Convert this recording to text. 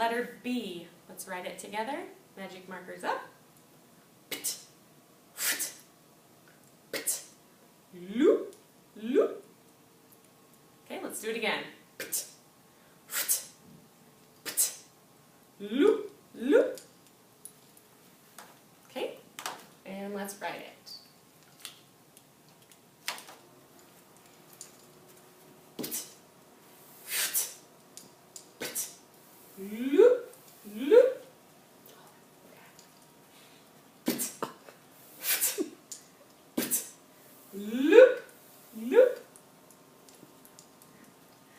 letter B. Let's write it together. Magic markers up. Loop, loop. Okay, let's do it again. Loop, loop. Okay, and let's write it.